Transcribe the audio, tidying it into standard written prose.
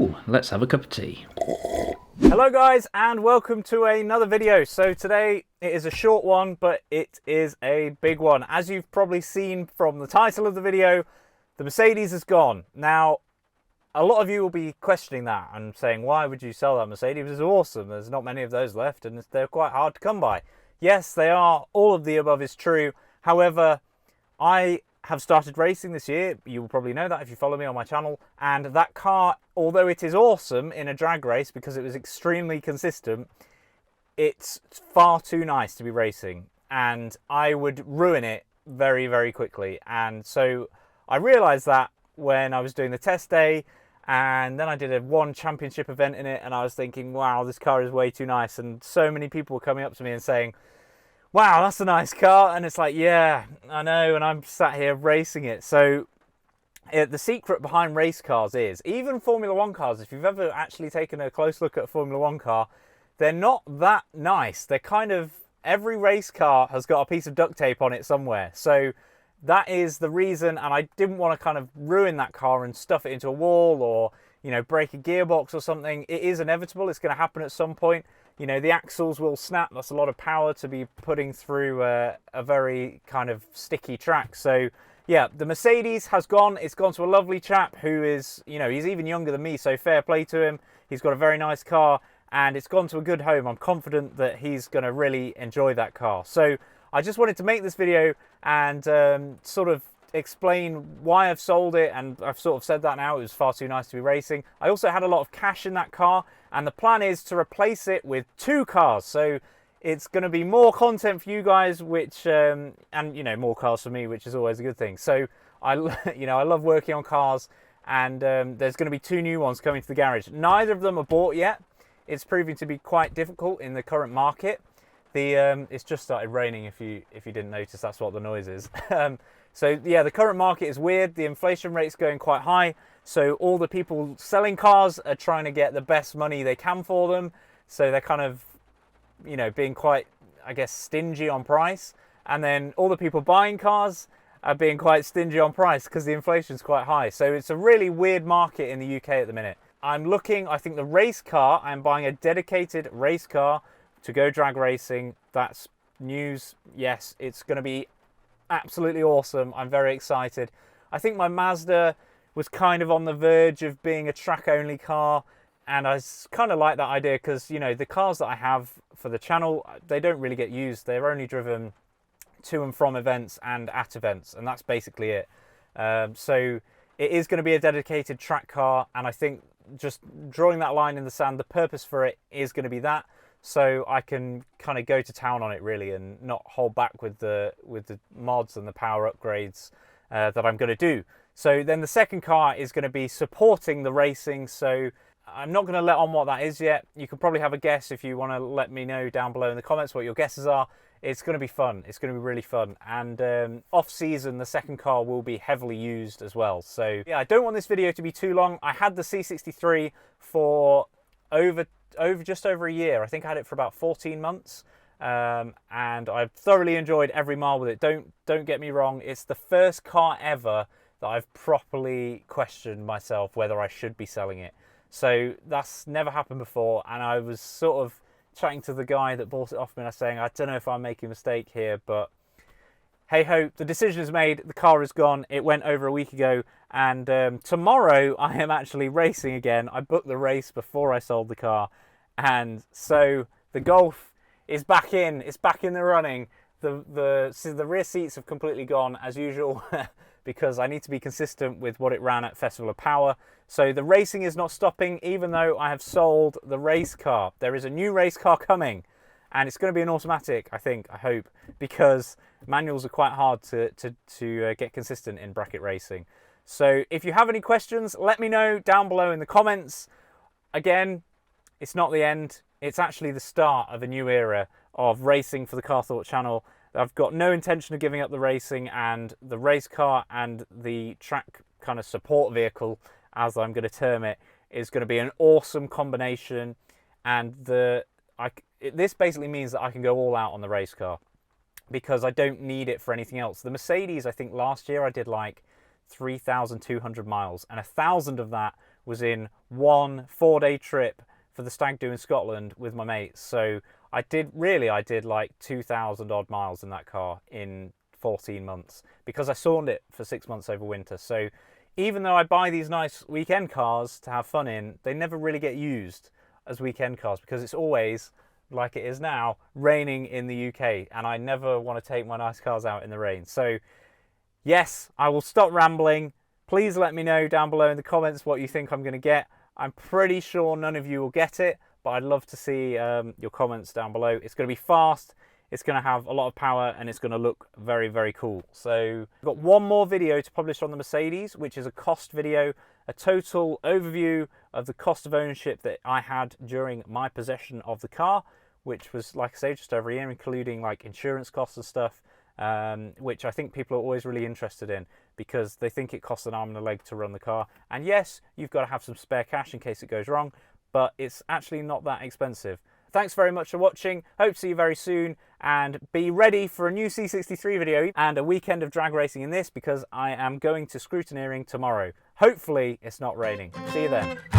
So let's have a cup of tea. Hello guys, and welcome to another video. So today it is a short one, but it is a big one. As you've probably seen from the title of the video, the Mercedes is gone. Now, a lot of you will be questioning that and saying, why would you sell that Mercedes? It's awesome. There's not many of those left and they're quite hard to come by. Yes, they are. All of the above is true. However, I have started racing this year. You will probably know that if you follow me on my channel. And that car, although it is awesome in a drag race because it was extremely consistent, it's far too nice to be racing. And I would ruin it very, very quickly. And so I realised that when I was doing the test day, and then I did a one championship event in it, and I was thinking, wow, this car is way too nice. And so many people were coming up to me and saying, wow, that's a nice car. And it's like, yeah, I know, and I'm sat here racing it. So the secret behind race cars is, even Formula One cars, if you've ever actually taken a close look at a Formula One car, they're not that nice. They're kind of, every race car has got a piece of duct tape on it somewhere. So that is the reason, and I didn't want to kind of ruin that car and stuff it into a wall or, you know, break a gearbox or something. It is inevitable. It's going to happen at some point. You know, the axles will snap. That's a lot of power to be putting through a very kind of sticky track. So, yeah, the Mercedes has gone. It's gone to a lovely chap who is, you know, he's even younger than me, so fair play to him. He's got a very nice car, and it's gone to a good home. I'm confident that he's going to really enjoy that car. So I just wanted to make this video and sort of explain why I've sold it, and I've sort of said that now. It was far too nice to be racing. I also had a lot of cash in that car, and the plan is to replace it with two cars. So it's going to be more content for you guys, which and you know, more cars for me, which is always a good thing. So I love working on cars, and there's going to be two new ones coming to the garage. Neither of them are bought yet. It's proving to be quite difficult in the current market. It's just started raining. If you didn't notice, that's what the noise is. So yeah, the current market is weird. The inflation rate's going quite high. So all the people selling cars are trying to get the best money they can for them. So they're kind of, you know, being quite, I guess, stingy on price. And then all the people buying cars are being quite stingy on price because the inflation's quite high. So it's a really weird market in the UK at the minute. I'm looking, I think the race car, I'm buying a dedicated race car to go drag racing. That's news. Yes, it's going to be absolutely awesome. I'm very excited. I think my Mazda was kind of on the verge of being a track only car, and I kind of like that idea because, you know, the cars that I have for the channel, they don't really get used. They're only driven to and from events and at events, and that's basically it. So it is going to be a dedicated track car, and I think just drawing that line in the sand, the purpose for it is going to be that, so I can kind of go to town on it really and not hold back with the mods and the power upgrades that I'm going to do. So then the second car is going to be supporting the racing. So I'm not going to let on what that is yet. You could probably have a guess if you want to let me know down below in the comments what your guesses are. It's going to be fun. It's going to be really fun. And off season, the second car will be heavily used as well. So yeah, I don't want this video to be too long. I had the C63 for just over a year. I think I had it for about 14 months. And I've thoroughly enjoyed every mile with it. Don't get me wrong. It's the first car ever that I've properly questioned myself whether I should be selling it. So that's never happened before. And I was sort of chatting to the guy that bought it off me, and I was saying, I don't know if I'm making a mistake here, but hey ho, the decision is made. The car is gone. It went over a week ago, and tomorrow I am actually racing again. I booked the race before I sold the car, and so the Golf is back in. It's back in the running. The rear seats have completely gone as usual because I need to be consistent with what it ran at Festival of Power. So the racing is not stopping, even though I have sold the race car. There is a new race car coming, and it's going to be an automatic, I hope, because manuals are quite hard to get consistent in bracket racing. So if you have any questions, let me know down below in the comments. Again, it's not the end. It's actually the start of a new era of racing for the Car Thought channel. I've got no intention of giving up the racing, and the race car and the track kind of support vehicle, as I'm going to term it, is going to be an awesome combination. And this basically means that I can go all out on the race car because I don't need it for anything else. The Mercedes, I think last year I did like 3,200 miles, and 1,000 of that was in one 4-day trip for the stag do in Scotland with my mates. So I did like 2,000 odd miles in that car in 14 months because I sawned it for 6 months over winter. So even though I buy these nice weekend cars to have fun in, they never really get used as weekend cars because it's always, like it is now, raining in the UK, and I never want to take my nice cars out in the rain. So yes, I will stop rambling. Please let me know down below in the comments what you think I'm going to get. I'm pretty sure none of you will get it, but I'd love to see your comments down below. It's going to be fast, it's going to have a lot of power, and it's going to look very, very cool. So I've got one more video to publish on the Mercedes, which is a cost video, a total overview of the cost of ownership that I had during my possession of the car, which was, like I say, just over a year, including like insurance costs and stuff, which I think people are always really interested in because they think it costs an arm and a leg to run the car. And yes, you've got to have some spare cash in case it goes wrong, but it's actually not that expensive. Thanks very much for watching. Hope to see you very soon, and be ready for a new C63 video and a weekend of drag racing in this because I am going to scrutineering tomorrow. Hopefully it's not raining. See you then.